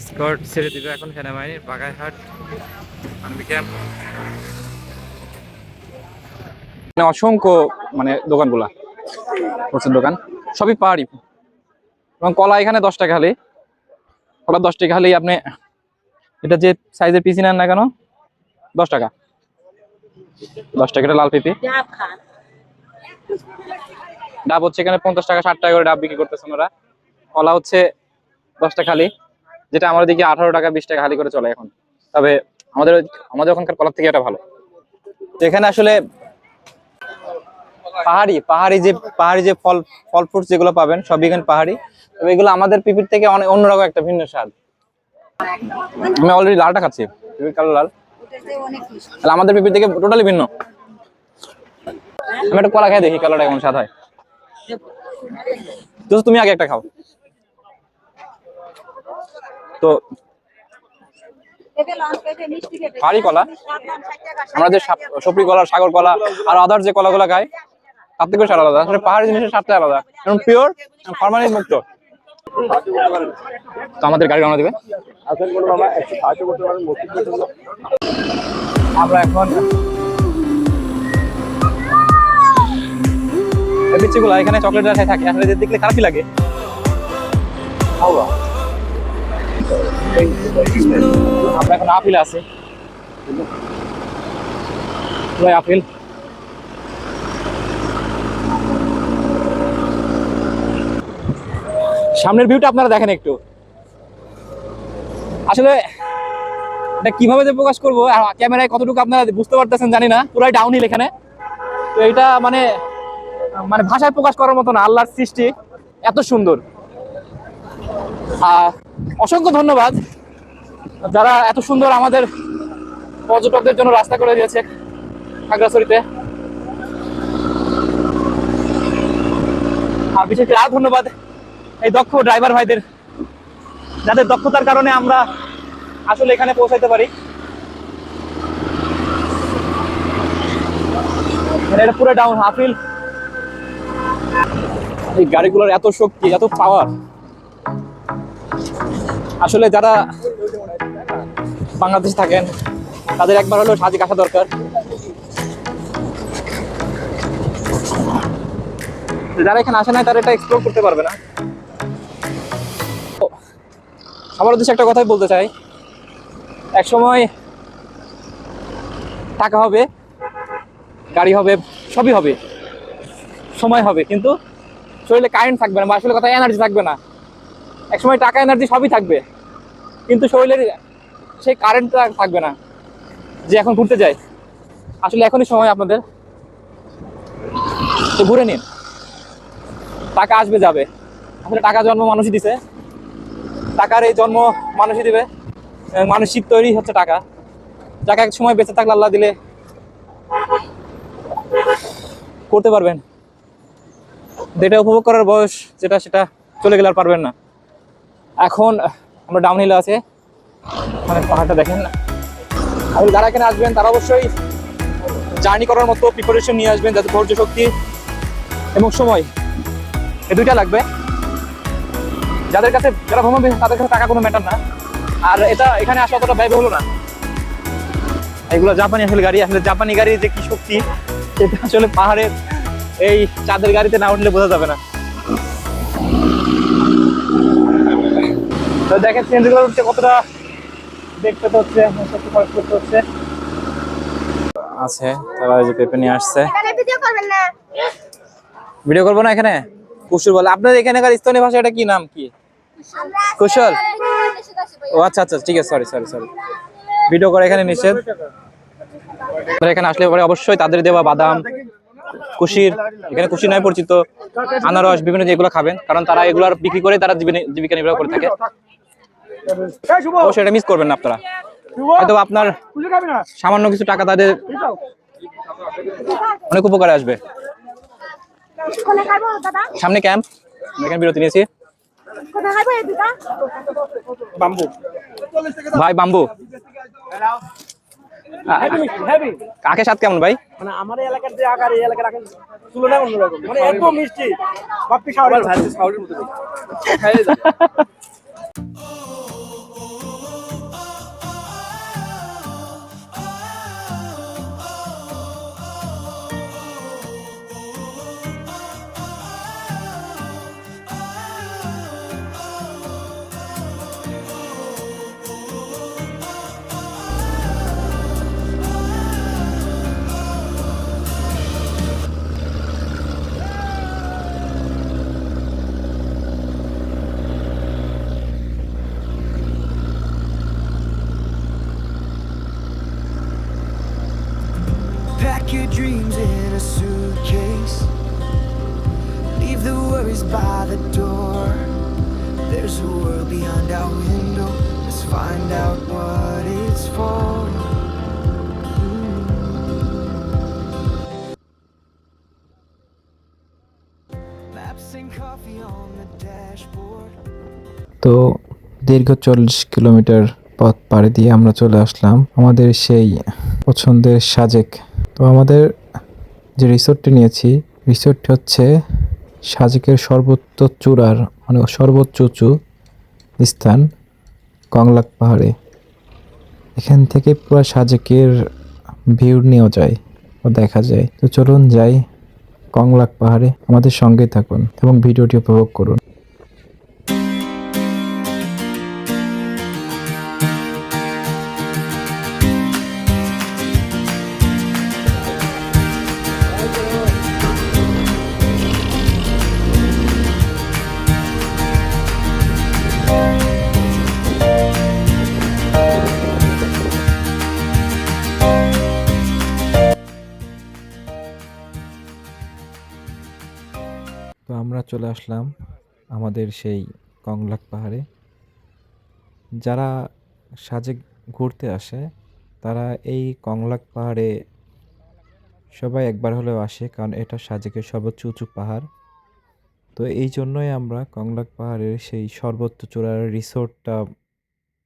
Scott ছেড়ে দিবে এখন সেনাবাহিনীর বাগাইহাট আর্মি ক্যাম্প। অসংখ্য মানে দোকানগুলা হোলসেল দোকান, সবই পাহাড়ি। এবং কলা এখানে 10 টাকা খালি, কলা 10 টাকা খালি। আপনি এটা যে সাইজের পিসি নেন না কেন 10 টাকা, 10 টাকা। এটা লাল পেঁপে। ডাব হচ্ছে এখানে 50 টাকা 60 টাকা করে ডাব বিক্রি করতেছে ওরা। কলা হচ্ছে 10 টাকা খালি, যেটা আমাদের দিকে 18 টাকা 20 টাকা খালি করে চলে এখন। তবে আমাদের আমাদের ওখানকার কলার থেকে এটা ভালো। তো এখানে আসলে পাহাড়ি যে ফল ফ্রুটস যেগুলো পাবেন সবই এখানে পাহাড়ি। তবে এগুলো আমাদের পিপির থেকে অনেক অন্যরকম একটা ভিন্ন স্বাদ। আমি অলরেডি লালটা খাচ্ছি, পিপির কালো লাল। তাহলে আমাদের পিপির থেকে টোটালি ভিন্ন। আমি একটা কলা খাই দেখি কালোটা কেমন স্বাদ হয়। তো তুমি আগে একটা খাও। তো পাহাড়ি কলা, আমরা যে সবরি কলা, সাগর কলা আর আদার যে কলাগুলো খাই তার থেকে স্বাদ আলাদা। আসলে পাহাড়ি জিনিসের স্বাদটা আলাদা, এবং পিওর ফরমালিন মুক্ত। তো আমাদের গাড়ি রওনা দিবে। আমরা এখন পিচ্ছিগুলো এখানে চকলেট খাই থাকে, আসলে দেখলে খারাপই লাগে। আমরা এখন আপেল আছে, আপেল। সামনের ভিউটা আপনারা দেখেন একটু। আসলে এটা কিভাবে যে প্রকাশ করবো, ক্যামেরায় কতটুকু আপনারা বুঝতে পারতেছেন জানি না। পুরাই ডাউনহিল এখানে। তো এটা মানে ভাষায় প্রকাশ করার মতো না। আল্লাহর সৃষ্টি এত সুন্দর। অসংখ্য ধন্যবাদ যারা এত সুন্দর আমাদের পর্যটকদের জন্য রাস্তা করে দিয়েছে খাগড়াছড়িতে। আর বিশেষ করে আরো ধন্যবাদ এই দক্ষ ড্রাইভার ভাইদের, যাদের দক্ষতার কারণে আমরা আসলে এখানে পৌঁছাইতে পারি। এটা পুরো ডাউন আপহিল। এই গাড়িগুলোর এত শক্তি, এত পাওয়ার, আসলে যারা বাংলাদেশে থাকেন তাদের একবার হলেও সাজেক আসা দরকার। যারা এখানে আসে নাই তারা এটা এক্সপ্লোর করতে পারবে না। আমার উদ্দেশ্যে একটা কথাই বলতে চাই, এক সময় টাকা হবে, গাড়ি হবে, সবই হবে, সময় হবে, কিন্তু শরীরে কারেন্ট থাকবে না, বা আসলে কথা এনার্জি থাকবে না। এক সময় টাকা এনার্জি সবই থাকবে, কিন্তু শরীরের সেই কারেন্টটা থাকবে না যে এখন ঘুরতে যায়। আসলে এখনই সময় আপনাদের, তো ঘুরে নিন। টাকা আসবে যাবে, আসলে টাকা জন্ম মানুষই দিছে, টাকার এই জন্ম মানুষই দিবে। মানসিক তৈরি হচ্ছে টাকা। টাকা এক সময় বেঁচে থাকলে আল্লাহ দিলে করতে পারবেন, যেটা উপভোগ করার বয়স যেটা, সেটা চলে গেলে আর পারবেন না। এখন আমরা ডাউন হিলে আছে, মানে পাহাড়টা দেখেন না। আর যারা এখানে আসবেন তারা অবশ্যই জার্নি করার মতো প্রিপারেশন নিয়ে আসবেন, যাতে ধৈর্য শক্তি এবং সময় এই দুইটা লাগবে। যাদের কাছে, যারা ভ্রমণ তাদের কাছে টাকা কোনো ম্যাটার না। আর এটা এখানে আসা অতটা ব্যয় হলো না। এগুলো জাপানি আসলে গাড়ি, আসলে জাপানি গাড়ি যে কি শক্তি সেটা আসলে পাহাড়ের এই চাঁদের গাড়িতে না উঠলে বোঝা যাবে না। তো দেখেন সিএনজিগুলো হচ্ছে কতটা দেখতে তো হচ্ছে, করতে হচ্ছে আছে। তারা এই যে পেঁপে নিয়ে আসছে। ভিডিও করবো না এখানে, কুসুর বলে। আপনাদের এখানকার স্থানীয় ভাষা এটা কি নাম, কি কুশল? ও আচ্ছা আচ্ছা, ঠিক আছে, সরি সরি সরি। ভিডিও করে এখানে নিষেধ। এখানে আসলে পরে অবশ্যই তাদের দেওয়া বাদাম, কুশির, এখানে কুশির নামে পরিচিত, আনারস, বিভিন্ন যেগুলো খাবেন, কারণ তারা এগুলোর বিক্রি করে তারা জীবিকা নির্বাহ করে থাকে। অবশ্যই এটা মিস করবেন না আপনারা। হয়তো আপনার সামান্য কিছু টাকা তাদের অনেক উপকারে আসবে। সামনে ক্যাম্প, এখানে বিরতি নিয়েছি। বাম্বু ভাই, বাম্বু আখের স্বাদ কেমন ভাই? মানে আমাদের এলাকার যে আকার, এই এলাকার আকার তুলনায় অন্যরকম, মানে একদম মিষ্টি, বাপ্পি শাওয়ারের মতো। find our window, let's find out what it's for. Laps and coffee on the dashboard. তো দীর্ঘ 40 কিলোমিটার পথ পাড়ি দিয়ে আমরা চলে আসলাম আমাদের সেই পছন্দের সাজেক। তো আমাদের যে রিসোর্টটি নিয়েছি, রিসোর্টটি হচ্ছে সাজেকের সর্বোচ্চ চূড়ার মানে সর্বোচ্চ উঁচু স্থান কংলাক পাহাড়ে। এখান থেকে পুরো সাজেকের ভিউ নেওয়া যায় ও দেখা যায়। তো চলুন যাই কংলাক পাহাড়ে, আমাদের সঙ্গেই থাকুন এবং ভিডিওটি উপভোগ করুন। তো আমরা চলে আসলাম আমাদের সেই কংলাক পাহাড়ে। যারা সাজেক ঘুরতে আসে তারা এই কংলাক পাহাড়ে সবাই একবার হলেও আসে, কারণ এটা সাজেকের সর্বোচ্চ উঁচু পাহাড়। তো এই জন্যই আমরা কংলাক পাহাড়ের সেই সর্বোচ্চ চূড়ার রিসোর্টটা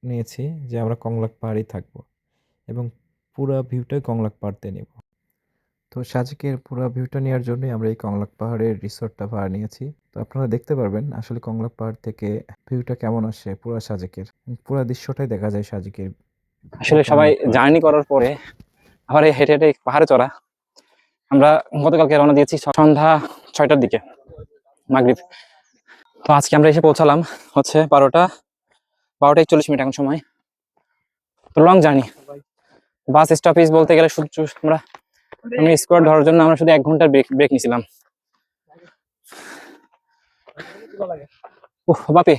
নিয়েছি, যে আমরা কংলাক পাহাড়েই থাকবো এবং পুরো ভিউটাই কংলাক পাহাড়তে নেব। তো সাজেকের পুরো ভিউটা নেওয়ার জন্যই আমরা এই কংলাক পাহাড়ের রিসোর্টটা ভাড়া নিয়েছি। তো আপনারা দেখতে পারবেন আসলে কংলাক পাহাড় থেকে ভিউটা কেমন আসে পুরো সাজেকের, পুরো দৃশ্যটাই দেখা যায় সাজেকের। আসলে সবাই জার্নি করার পরে আবার এই হেঁটে হেঁটে পাহাড়ে চড়া। আমরা গতকালকে রওনা দিয়েছি সন্ধ্যা 6টার দিকে, মাগরিব। তো আজকে আমরা এসে পৌঁছালাম হচ্ছে 12টা 41 মিনিট এখন সময়। তো লং জার্নি, বাস স্টপেজ বলতে গেলে শুধু আমি স্কোয়ার ধরার জন্য আমরা শুধু 1 ঘন্টার ব্রেক নিয়েছিলাম। ওহ বাপে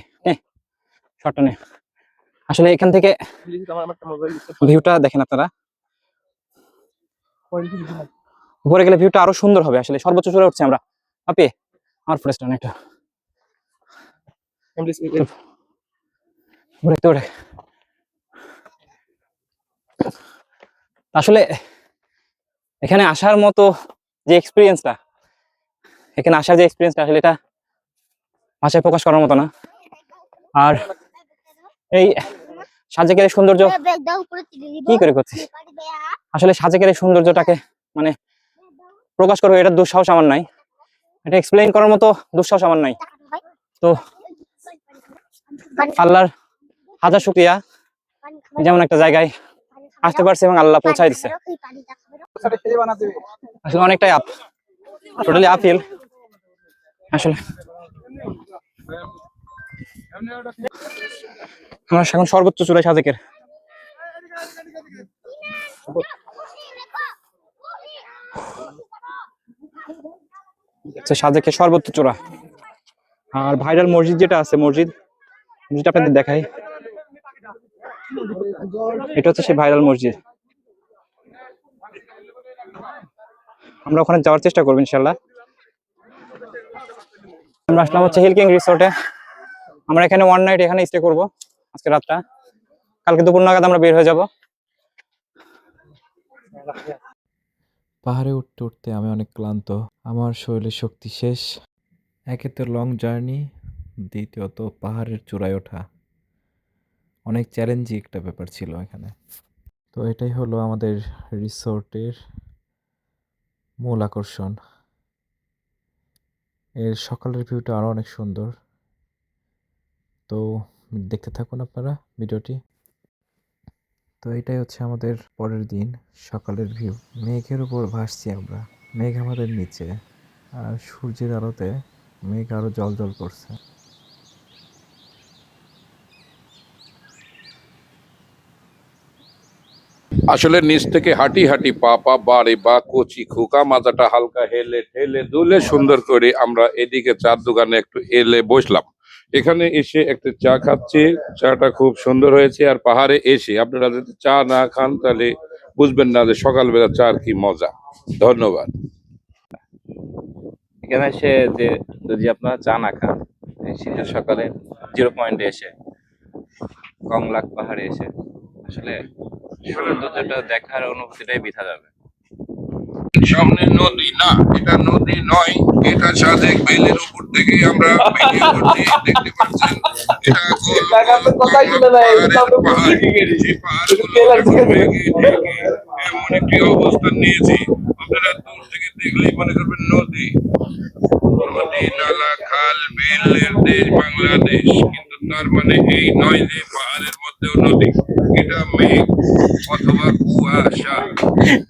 শর্টটা নে। আসলে এখান থেকে ভিউটা দেখেন আপনারা, উপরে গেলে ভিউটা আরো সুন্দর হবে। আসলে সর্বোচ্চ চূড়ায় উঠছি আমরা। আপে আমার ফরেস্ট একটা আসলে এখানে আসার মতো যে এক্সপিরিয়েন্সটা, আসলে এটা ভাষায় প্রকাশ করার মতো না। আর এই সাজেকের সৌন্দর্য কি করে করছিস, আসলে সাজেকের এই সৌন্দর্যটাকে মানে প্রকাশ করবো এটা দুঃসাহস আমার নাই, এটা এক্সপ্লেইন করার মতো দুঃসাহস আমার নাই। তো আল্লাহর হাজার শুকরিয়া, যেমন একটা জায়গায় আসতে পারছে এবং আল্লাহ পৌঁছায় দিচ্ছে। আসলে অনেকটাই আপ, টোটালি আপহিল। আসলে আমরা এখন সর্বোচ্চ চূড়ায় সাজেকের। সাজেকের সর্বোচ্চ চূড়া। আর ভাইরাল মসজিদ যেটা আছে, মসজিদটা আপনাদের দেখাই। এটা হচ্ছে সেই ভাইরাল মসজিদ। আমরা ওখানে যাওয়ার চেষ্টা করবো ইনশাল্লাহ। আমরা আসলাম হচ্ছে হিল কিং রিসোর্টে। আমরা এখানে 1 নাইট এখানে স্টে করবো আজকে রাতটা। কালকে দুপুর নাগাদ আমরা বের হয়ে যাব। পাহাড়ে উঠতে উঠতে আমি অনেক ক্লান্ত, আমার শরীরে শক্তি শেষ। একে তো লং জার্নি, দ্বিতীয়ত পাহাড়ের চূড়ায় ওঠা অনেক চ্যালেঞ্জিং একটা ব্যাপার ছিল এখানে। তো এটাই হলো আমাদের রিসোর্টের মূল আকর্ষণ। এর সকালের ভিউটা আরও অনেক সুন্দর। তো দেখতে থাকুন আপনারা ভিডিওটি। তো এটাই হচ্ছে আমাদের পরের দিন সকালের ভিউ। মেঘের উপর ভাসছি আমরা, মেঘ আমাদের নিচে, আর সূর্যের আলোতে মেঘ আরো জ্বলজ্বল করছে। আসলে নিচ থেকে হাঁটি হাঁটি পা পা বাড়ে বা কচি খোকা মাথাটা হালকা হেলে ঠেলে দুলে সুন্দর করে আমরা এদিকে চার দোকানে একটু এলে বসলাম। এখানে এসে একটা চা খাচ্ছি, চাটা খুব সুন্দর হয়েছে। আর পাহাড়ে এসে আপনারা যদি চা না খান তাহলে বুঝবেন না যে সকালবেলা চার কি মজা। ধন্যবাদ। এখানে এসে যে যদি আপনারা চা না খান, এই শীতের সকালে 0 পয়েন্টে এসে কংলাক পাহাড়ে এসে আসলে সৌন্দর্যটা দেখার অনুভূতিটাই বৃথা যাবে। সামনে নদী না, এটা নদী নয়, এটা সাজেক বেলের উপর থেকে আমরা ভিডিও করছি, দেখতে পাচ্ছেন। এটা গোল গোল কথাই শুনে নাই, পাহাড়ের পাহাড়। সেই পাহাড়গুলো এমন একটি অবস্থান নিয়েছি, আপনারা দূর থেকে দেখলেই মনে করবেন নদী। নদী, নালা, খাল, বিলের দেশ বাংলাদেশ, কিন্তু তার মানে এই নয় যে পাহাড়ের মধ্যেও নদী। এটা মেঘ অথবা কুয়াশা।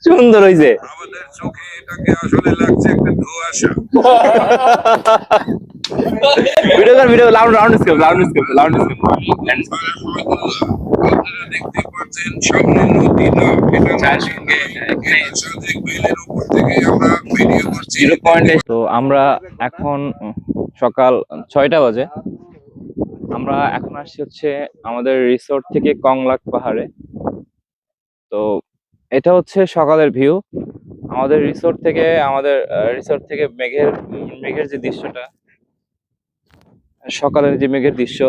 সুন্দর হয়েছে। আমাদের চোখে এটাকে আসলে লাগছে একটা ধোঁয়াশা। ভিডিও লাউড স্কেপ। আপনারা দেখতে পাচ্ছেন সামনে নদী না, এটা চারদিকে এখানে সাজেক বেলের উপর থেকে আমরা ভিডিও করছি। 0.8। তো আমরা এখন সকাল 6টা বাজে। আমরা এখন আসছি হচ্ছে আমাদের রিসোর্ট থেকে কংলাক পাহাড়ে। তো এটা হচ্ছে সকালের ভিউ আমাদের রিসোর্ট থেকে মেঘের যে দৃশ্যটা, সকালের যে মেঘের দৃশ্য।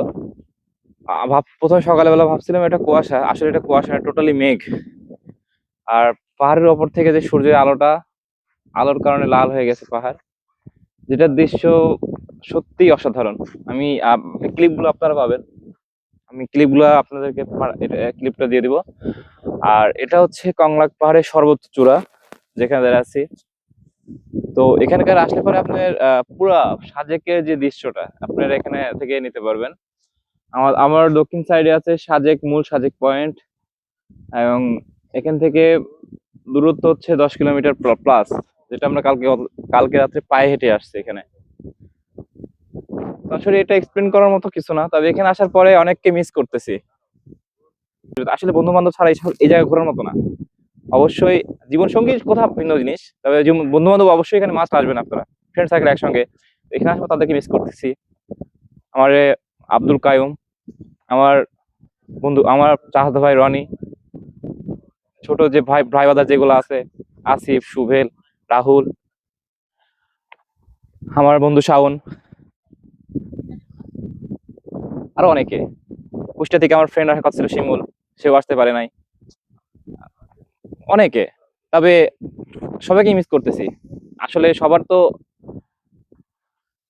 প্রথমে সকালবেলা ভাবছিলাম এটা কুয়াশা, আসলে এটা কুয়াশা না, টোটালি মেঘ। আর পাহাড়ের ওপর থেকে যে সূর্যের আলোর কারণে লাল হয়ে গেছে পাহাড়, যেটার দৃশ্য সত্যিই অসাধারণ। আমি ক্লিপগুলো আপনারা পাবেন, আমি ক্লিপগুলো আপনাদেরকে ক্লিপটা দিয়ে দিব। আর এটা হচ্ছে কংলাক পাহাড়ের সর্বোচ্চ চূড়া যেখানে দাঁড়িয়ে আছি। তো এখানকার আসলে পরে আপনার পুরা সাজেকের যে দৃশ্যটা আপনারা এখানে থেকে নিতে পারবেন। আমার দক্ষিণ সাইডে আছে মূল সাজেক পয়েন্ট, এবং এখান থেকে দূরত্ব হচ্ছে 10 কিলোমিটার প্লাস, যেটা আমরা কালকে রাত্রে পায়ে হেঁটে আসছি এখানে। তো আসলে এটা এক্সপ্লেন করার মতো কিছু না, তবে এখানে আসার পরে অনেককে মিস করতেছি। আসলে বন্ধু বান্ধব ছাড়া এই জায়গা ঘোরার মতো না। অবশ্যই জীবন সঙ্গী কোথাও ভিন্ন জিনিস, তবে বন্ধু বান্ধব অবশ্যই এখানে মাস্ট আসবেন আপনারা, ফ্রেন্ড সার্কেল একসঙ্গে। এখানে আসবো তাদেরকে মিস করতেছি। আমার আব্দুল কায়ুম, আমার বন্ধু, আমার চাচাতো ভাই রনি, ছোট যে ভাই বাদার যেগুলো আছে, আসিফ, সুভেল, রাহুল, আমার বন্ধু শাওন, আরো অনেকে। কুষ্টিয়া থেকে আমার ফ্রেন্ড আসার কথা ছিল শিমুল, সেও আসতে পারে নাই। অনেকে, তবে সবাইকে মিস করতেছি। আসলে সবার তো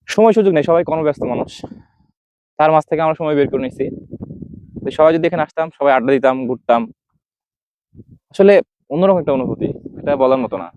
সময় সুযোগ নেই, সবাই কর্মব্যস্ত মানুষ, তার মাঝ থেকে আমরা সময় বের করে নিচ্ছি। তো সবাই যদি এখানে আসতাম, সবাই আড্ডা দিতাম, ঘুরতাম, আসলে অন্যরকম একটা অনুভূতি, এটা বলার মতো না।